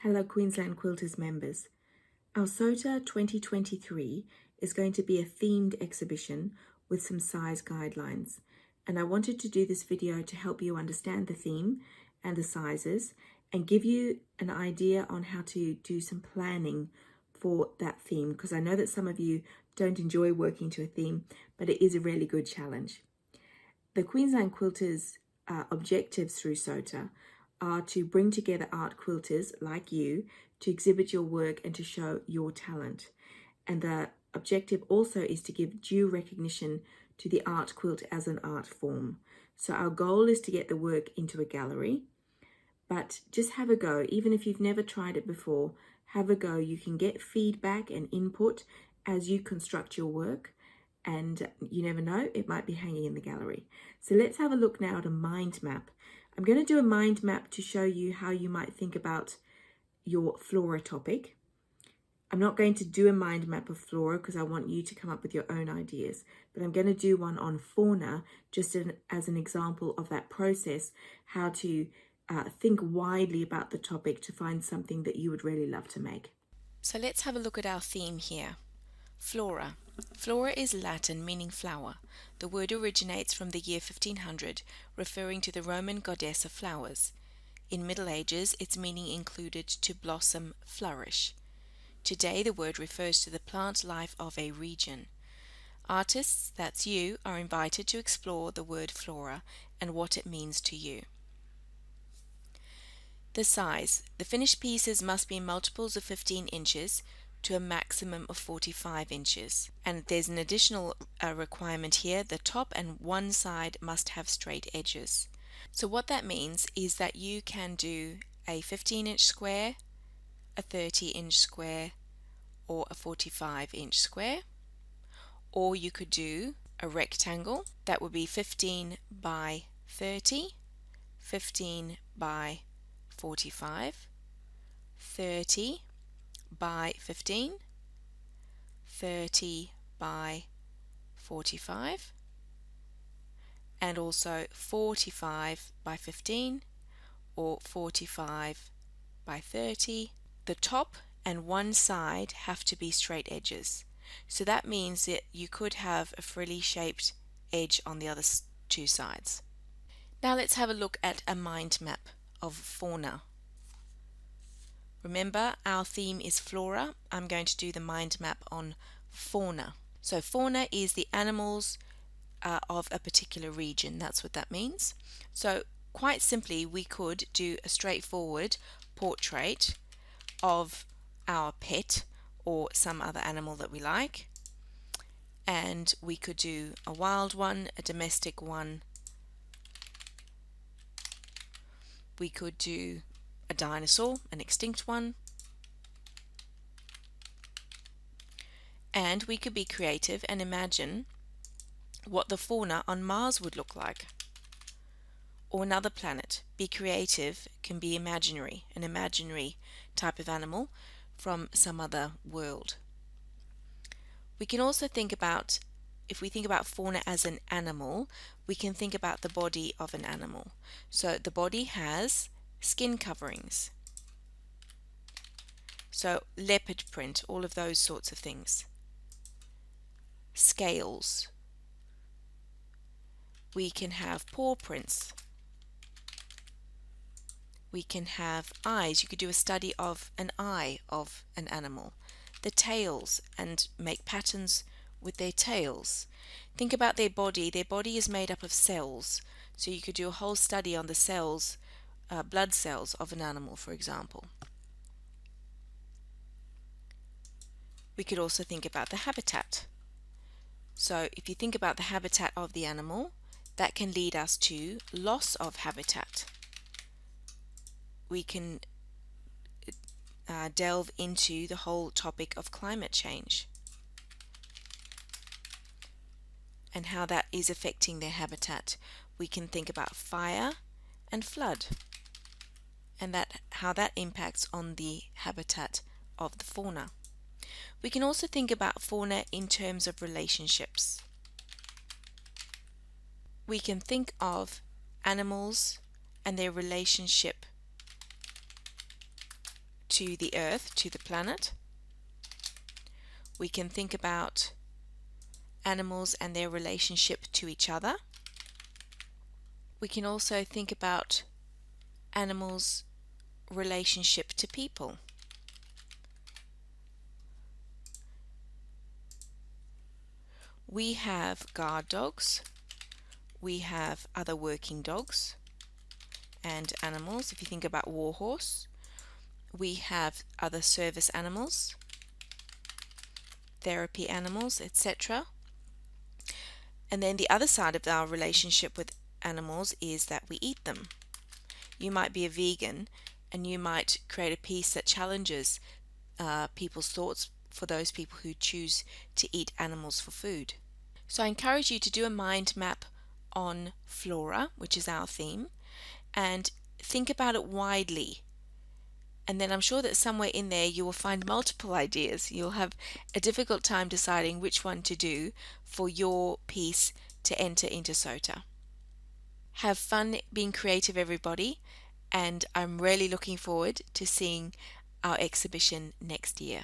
Hello Queensland Quilters members. Our SOTA 2023 is going to be a themed exhibition with some size guidelines, and I wanted to do this video to help you understand the theme and the sizes and give you an idea on how to do some planning for that theme, because I know that some of you don't enjoy working to a theme, but it is a really good challenge. The Queensland Quilters objectives through SOTA are to bring together art quilters like you to exhibit your work and to show your talent. And the objective also is to give due recognition to the art quilt as an art form. So our goal is to get the work into a gallery, but just have a go. Even if you've never tried it before, have a go. You can get feedback and input as you construct your work, and you never know, it might be hanging in the gallery. So let's have a look now at a mind map. I'm going to do a mind map to show you how you might think about your Flora topic. I'm not going to do a mind map of Flora because I want you to come up with your own ideas, but I'm going to do one on fauna just as an example of that process, how to think widely about the topic to find something that you would really love to make. So let's have a look at our theme here. Flora. Flora is Latin meaning flower. The word originates from the year 1500, referring to the Roman goddess of flowers. In Middle Ages, its meaning included to blossom, flourish. Today, the word refers to the plant life of a region. Artists, that's you, are invited to explore the word flora and what it means to you. The size. The finished pieces must be in multiples of 15 inches to a maximum of 45 inches. And there's an additional requirement here. The top and one side must have straight edges. So what that means is that you can do a 15-inch square, a 30-inch square, or a 45-inch square. Or you could do a rectangle that would be 15 by 30, 15 by 45, 30 by 15, 30 by 45, and also 45 by 15 or 45 by 30. The top and one side have to be straight edges. So that means that you could have a frilly shaped edge on the other two sides. Now let's have a look at a mind map of fauna. Remember, our theme is flora. I'm going to do the mind map on fauna. So fauna is the animals of a particular region. That's what that means. So quite simply, we could do a straightforward portrait of our pet or some other animal that we like. And we could do a wild one, a domestic one. We could do a dinosaur, an extinct one. And we could be creative and imagine what the fauna on Mars would look like. Or another planet. Be creative can be imaginary, an imaginary type of animal from some other world. We can also think about, if we think about fauna as an animal, we can think about the body of an animal. So the body has skin coverings. So leopard print, all of those sorts of things. Scales. We can have paw prints. We can have eyes. You could do a study of an eye of an animal. The tails, and make patterns with their tails. Think about their body. Their body is made up of cells. So you could do a whole study on the cells, blood cells of an animal, for example. We could also think about the habitat. So if you think about the habitat of the animal, that can lead us to loss of habitat. We can delve into the whole topic of climate change and how that is affecting their habitat. We can think about fire and flood and how that impacts on the habitat of the fauna. We can also think about fauna in terms of relationships. We can think of animals and their relationship to the Earth, to the planet. We can think about animals and their relationship to each other. We can also think about animals' relationship to people. We have guard dogs, we have other working dogs and animals. If you think about warhorse, we have other service animals, therapy animals, etc. And then the other side of our relationship with animals is that we eat them. You might be a vegan and you might create a piece that challenges people's thoughts for those people who choose to eat animals for food. So I encourage you to do a mind map on Flora, which is our theme, and think about it widely. And then I'm sure that somewhere in there you will find multiple ideas. You'll have a difficult time deciding which one to do for your piece to enter into SOTA. Have fun being creative, everybody, and I'm really looking forward to seeing our exhibition next year.